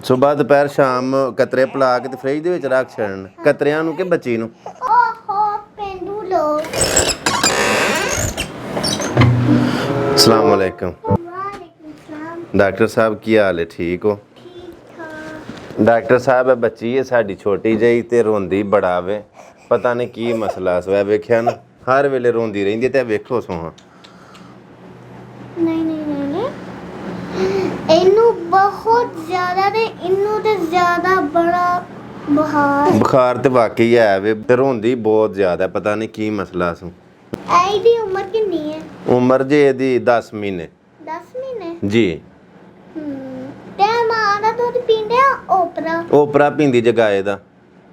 ਸੁਬਾਹ ਦੁਪਹਿਰ ਸ਼ਾਮ ਕਤਰੇ ਪਲਾ ਕੇ ਤੇ ਫ੍ਰਿਜ ਦੇ ਵਿੱਚ ਰੱਖ ਛੱਡਣ। ਕਤਰਿਆਂ ਨੂੰ ਕਿ ਬੱਚੀ ਨੂੰ? ਓਹੋ ਪਿੰਡੂ ਲੋਕ। अस्सलाम वालेकुम। ਵਾਲੇਕੁਮ ਸਲਾਮ। डॉक्टर साहब की हाल है? ठीक हो? ਠੀਕ ਠਾਕ। डॉक्टर साहब ਇਹ ਬੱਚੀ ਹੈ ਸਾਡੀ ਛੋਟੀ ਜਿਹੀ ਤੇ ਰੋਂਦੀ ਬੜਾ ਵੇ। ਪਤਾ ਨਹੀਂ ਕੀ ਮਸਲਾ ਸਵਾ ਵੇਖਿਆ ਨਾ ਹਰ ਵੇਲੇ ਰੋਂਦੀ ਰਹਿੰਦੀ ਤੇ ਵੇਖੋ ਸੋਹਾ। ਨਹੀਂ ਇਹਨੂੰ ਬਹੁਤ ਜ਼ਿਆਦਾ ਤੇ ਇਹਨੂੰ ਤੇ ਜ਼ਿਆਦਾ ਬੜਾ ਬੁਖਾਰ ਤੇ ਵਾਕਈ ਹੈ ਵੇ ਤੇ ਰੋਂਦੀ ਬਹੁਤ ਜ਼ਿਆਦਾ ਪਤਾ ਨਹੀਂ ਕੀ ਮਸਲਾ ਸੂ। ਇਹਦੀ ਉਮਰ ਕਿੰਨੀ ਹੈ? ਉਮਰ ਜੇ ਇਹਦੀ 10 ਮਹੀਨੇ। 10 ਮਹੀਨੇ ਜੀ। ਤੇ ਮਾਂ ਦਾ ਦੁੱਧ ਪੀਂਦੇ ਆ ਓਪਰਾ ਪੀਂਦੀ ਜੇ ਗਾਏ ਦਾ।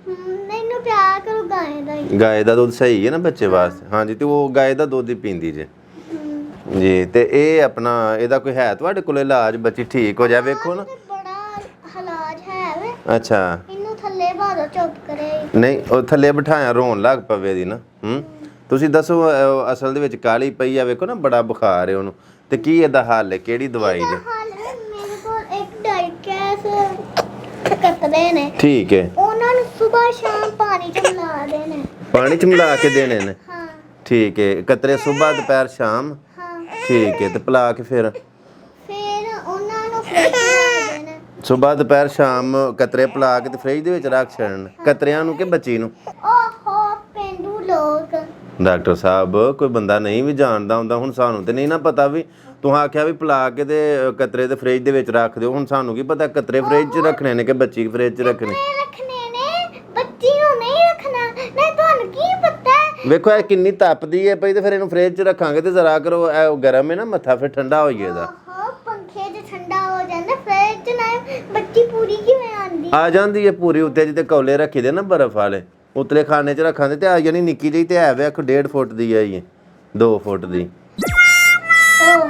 ਮੈਨੂੰ ਪਿਆਰ ਕਰੋ ਗਾਏ ਦਾ ਹੀ। ਗਾਏ ਦਾ ਦੁੱਧ ਸਹੀ ਹੈ ਨਾ ਬੱਚੇ ਵਾਸਤੇ? ਹਾਂਜੀ ਤੇ ਉਹ ਗਾਏ ਦਾ ਦੁੱਧ ਹੀ ਪੀਂਦੀ ਜੇ ਜੀ। ਤੇ ਇਹ ਆਪਣਾ ਇਹਦਾ ਕੋਈ ਹੈ ਤੁਹਾਡੇ ਕੋਲ ਇਲਾਜ ਬੱਚੀ ਠੀਕ ਹੋ ਜਾਵੇ? ਵੇਖੋ ਨਾ ਬੜਾ ਇਲਾਜ ਹੈ ਵੇ। ਅੱਛਾ ਇਹਨੂੰ ਥੱਲੇ ਬਾਹਰ ਚੁੱਪ ਕਰੇ। ਨਹੀਂ ਉਹ ਥੱਲੇ ਬਿਠਾਇਆ ਰੋਣ ਲੱਗ ਪਵੇ ਦੀ ਨਾ। ਤੁਸੀਂ ਦੱਸੋ ਅਸਲ ਦੇ ਵਿੱਚ ਕਾਲੀ ਪਈ ਆ ਵੇਖੋ ਨਾ ਬੜਾ ਬੁਖਾਰ ਹੈ ਉਹਨੂੰ ਤੇ ਕੀ ਇਹਦਾ ਹੱਲ ਹੈ? ਕਿਹੜੀ ਦਵਾਈ ਜੇ? ਮੇਰੇ ਕੋਲ ਇੱਕ ਡਾਈਕੈਸ ਕਤਰੇ ਨੇ। ਠੀਕ ਹੈ। ਉਹਨਾਂ ਨੂੰ ਸਵੇਰ ਸ਼ਾਮ ਪਾਣੀ ਚ ਮਿਲਾ ਦੇਣੇ। ਪਾਣੀ ਚ ਮਿਲਾ ਕੇ ਦੇਣੇ ਨੇ? ਹਾਂ ਠੀਕ ਹੈ। ਕਤਰੇ ਸਵੇਰ ਦੁਪਹਿਰ ਸ਼ਾਮ? ਹਾਂ। ਠੀਕ ਹੈ। ਤੇ ਪਿਲਾ ਕੇ ਫਿਰ ਉਹਨਾਂ ਨੂੰ ਫ੍ਰਿਜ ਵਿੱਚ ਦੇਣਾ। ਸਵੇਰ ਦੁਪਹਿਰ ਸ਼ਾਮ ਕਤਰੇ ਪਿਲਾ ਕੇ ਤੇ ਫ੍ਰਿਜ ਦੇ ਵਿੱਚ ਰੱਖ ਛੱਡਣ। ਕਤਰਿਆਂ ਨੂੰ ਕਿ ਬੱਚੀ ਨੂੰ? ਓਹੋ ਪਿੰਡੂ ਲੋਕ। ਡਾਕਟਰ ਸਾਹਿਬ ਕੋਈ ਬੰਦਾ ਨਹੀਂ ਵੀ ਜਾਣਦਾ ਹੁੰਦਾ ਹੁਣ ਸਾਨੂੰ ਤੇ ਨਹੀਂ ਨਾ ਪਤਾ ਵੀ ਤੂੰ ਆਖਿਆ ਵੀ ਪਿਲਾ ਕੇ ਤੇ ਕਤਰੇ ਤੇ ਫ੍ਰਿਜ ਦੇ ਵਿੱਚ ਰੱਖ ਦਿਓ। ਹੁਣ ਸਾਨੂੰ ਕੀ ਪਤਾ ਕਤਰੇ ਫ੍ਰਿਜ 'ਚ ਰੱਖਣੇ ਨੇ ਕਿ ਬੱਚੀ ਫ੍ਰਿਜ 'ਚ ਰੱਖਣੀ? ਰੱਖਣੇ ਨੇ ਬੱਚੀ ਨੂੰ ਨਹੀਂ ਰੱਖਣਾ। ਨਹੀਂ ਤੁਹਾਨੂੰ ਕੀ ਪਤਾ? ਵੇਖੋ ਇਹ ਕਿੰਨੀ ਤਪਦੀ ਹੈ ਪਈ ਤੇ ਫਿਰ ਇਹਨੂੰ ਫ੍ਰਿਜ 'ਚ ਰੱਖਾਂਗੇ ਤੇ ਜ਼ਰਾ ਕਰੋ ਇਹ ਗਰਮ ਹੈ ਨਾ ਮੱਥਾ ਫਿਰ ਠੰਡਾ ਹੋ ਜਾਏਗਾ। ਓਹੋ ਪੰਖੇ 'ਚ ਠੰਡਾ ਹੋ ਜਾਂਦਾ ਫ੍ਰਿਜ 'ਚ ਨਾ ਬੱਚੀ ਪੂਰੀ ਕਿਵੇਂ ਆਂਦੀ? ਆ ਜਾਂਦੀ ਹੈ ਪੂਰੀ ਉੱਤੇ ਜਿੱਤੇ ਕੌਲੇ ਰੱਖੇ ਦੇ ਨਾ ਬਰਫ਼ ਵਾਲੇ ਉਤਲੇ ਖਾਣੇ 'ਚ ਰੱਖਾਂਗੇ ਤੇ ਆ ਜਾਣੀ ਨਿੱਕੀ ਜਿਹੀ ਤੇ ਹੈ ਵੇ 1.5 ਫੁੱਟ ਦੀ ਹੈ ਇਹ 2 ਫੁੱਟ ਦੀ। ਓਹੋ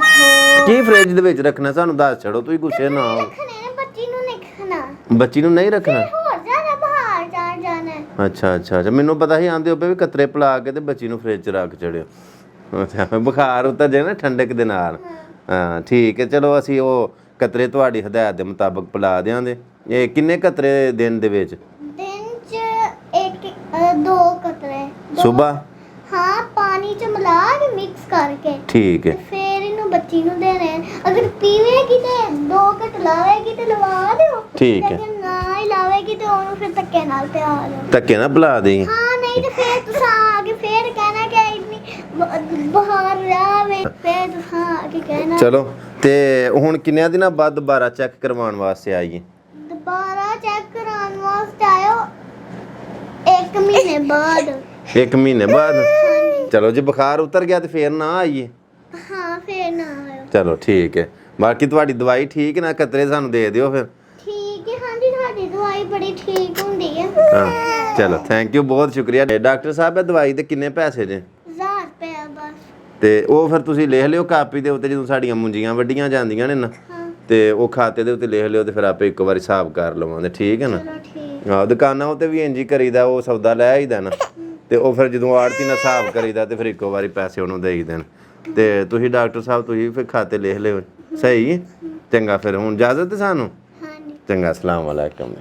ਕੀ ਫ੍ਰਿਜ ਦੇ ਵਿੱਚ ਰੱਖਣਾ ਸਾਨੂੰ ਦੱਸ ਛੜੋ ਤੁਸੀਂ ਗੁੱਸੇ ਨਾ ਹੋ। ਰੱਖਣੇ ਨੇ ਬੱਚੀ ਨੂੰ ਨਹੀਂ ਰੱਖਣਾ। ਬੱਚੀ ਨੂੰ ਨਹੀਂ ਰੱਖਣਾ? ਹੋਰ ਜ਼ਿਆਦਾ ਬਾਹਰ ਜਾਣਾ। ਅੱਛਾ ਮੈਨੂੰ ਪਤਾ ਸੀ ਆਂਦੇ ਹੋਵੇ ਵੀ ਕਤਰੇ ਪਿਲਾ ਕੇ ਤੇ ਬੱਚੀ ਨੂੰ ਫ੍ਰਿਜ 'ਚ ਰੱਖ ਛੜਿਓ। ਅੱਛਾ ਬੁਖਾਰ ਉਤਰ ਜਾਏ ਨਾ ਠੰਡਕ ਦੇ ਨਾਲ। ਹਾਂ ਠੀਕ ਹੈ ਚਲੋ ਅਸੀਂ ਉਹ ਕਤਰੇ ਤੁਹਾਡੀ ਹਦਾਇਤ ਦੇ ਮੁਤਾਬਕ ਪਿਲਾ ਦਿਆਂਗੇ। ਇਹ ਕਿੰਨੇ ਕਤਰੇ ਦਿਨ ਦੇ ਵਿੱਚ? ਦਿਨ 'ਚ 2 ਕਤਰੇ ਸੁਬਾਹ? ਹਾਂ ਪਾਣੀ 'ਚ ਮਿਲਾ ਕੇ ਮਿਕਸ ਕਰਕੇ। ਠੀਕ ਹੈ। ਫਿਰ ਇਹਨੂੰ ਬੱਚੀ ਨੂੰ ਦੇਣੇ। ਅਗਰ ਪੀਵੇਗੀ ਤੇ 2 ਘਟ ਲਾਵੇਗੀ ਤੇ ਲਵਾ ਦਿਓ। ਠੀਕ ਹੈ। ਜੇ ਨਾ ਹੀ ਲਾਵੇਗੀ ਤੇ ਉਹਨੂੰ ਫਿਰ ਧੱਕੇ ਨਾਲ ਪਿਆ ਦਿਓ। ਧੱਕੇ ਨਾਲ ਪਿਲਾ ਦੇਈਂ? ਹਾਂ ਨਹੀਂ ਤੇ ਫਿਰ ਤੁਸੀਂ ਆ ਕੇ ਫਿਰ ਕਹਿਣਾ ਕਿ ਇੰਨੀ ਬਾਹਰ ਆਵੇ। ਫਿਰ ਤੁਸੀਂ ਆ ਕੇ ਕਹਿਣਾ। ਚਲੋ ਤੇ ਹੁਣ ਕਿੰਨਿਆਂ ਦਿਨਾਂ ਬਾਅਦ ਦੁਬਾਰਾ ਚੈੱਕ ਕਰਵਾਉਣ ਵਾਸਤੇ ਆਈਏ? ਦੁਬਾਰਾ ਚੈੱਕ ਕਰਾਉਣ ਵਾਸਤੇ ਆਇਓ 1 ਮਹੀਨੇ ਬਾਅਦ। 1 ਮਹੀਨੇ ਬਾਅਦ? ਹਾਂਜੀ। ਚਲੋ ਜੇ ਬੁਖਾਰ ਉਤਰ ਗਿਆ ਤੇ ਫੇਰ ਨਾ ਆਈਏ? ਹਾਂ ਫਿਰ ਨਾ ਆਇਓ। ਚਲੋ ਠੀਕ ਹੈ। ਬਾਕੀ ਤੁਹਾਡੀ ਦਵਾਈ ਠੀਕ ਨਾ ਕਤਰੇ ਸਾਨੂੰ ਦੇ ਦਿਓ ਫਿਰ। ਠੀਕ ਹੈ। ਹਾਂਜੀ ਤੁਹਾਡੀ ਦਵਾਈ ਬੜੀ ਠੀਕ ਹੁੰਦੀ ਹੈ। ਹਾਂ ਚਲੋ ਥੈਂਕ ਯੂ ਬਹੁਤ ਸ਼ੁਕਰੀਆ। ਡਾਕਟਰ ਸਾਹਿਬ ਇਹ ਦਵਾਈ ਦੇ ਕਿੰਨੇ ਪੈਸੇ ਜੇ? 1000 ਰੁਪਏ ਬਸ। ਤੇ ਉਹ ਫਿਰ ਤੁਸੀਂ ਲਿਖ ਲਿਓ ਕਾਪੀ ਦੇ ਉੱਤੇ ਜਦੋਂ ਸਾਡੀਆਂ ਮੁੰਜੀਆਂ ਵੱਡੀਆਂ ਜਾਂਦੀਆਂ ਨੇ ਨਾ ਤੇ ਉਹ ਖਾਤੇ ਦੇ ਉੱਤੇ ਲਿਖ ਲਿਓ ਤੇ ਫਿਰ ਆਪੇ ਇੱਕ ਵਾਰੀ ਹਿਸਾਬ ਕਰ ਲਵਾਂਗੇ। ਠੀਕ ਹੈ ਨਾ? ਚਲੋ ਠੀਕ। ਹਾਂ ਦੁਕਾਨਾਂ ਉੱਤੇ ਵੀ ਇੰਜ ਹੀ ਕਰੀਦਾ ਉਹ ਸੌਦਾ ਲੈ ਆਈਦਾ ਨਾ ਤੇ ਉਹ ਫਿਰ ਜਦੋਂ ਆੜਤੀ ਨਾਲ ਹਿਸਾਬ ਕਰੀਦਾ ਤੇ ਫਿਰ ਇੱਕੋ ਵਾਰੀ ਪੈਸੇ ਉਹਨੂੰ ਦੇਈ ਦੇਣ। ਤੇ ਤੁਸੀਂ ਡਾਕਟਰ ਸਾਹਿਬ ਤੁਸੀਂ ਫਿਰ ਖਾਤੇ ਲਿਖ ਲਿਓ। ਸਹੀ ਚੰਗਾ ਫਿਰ ਹੁਣ ਇਜਾਜ਼ਤ ਸਾਨੂੰ? ਹਾਂਜੀ। ਚੰਗਾ ਅਸਲਾਮ ਵਾਲੇਕੁਮ।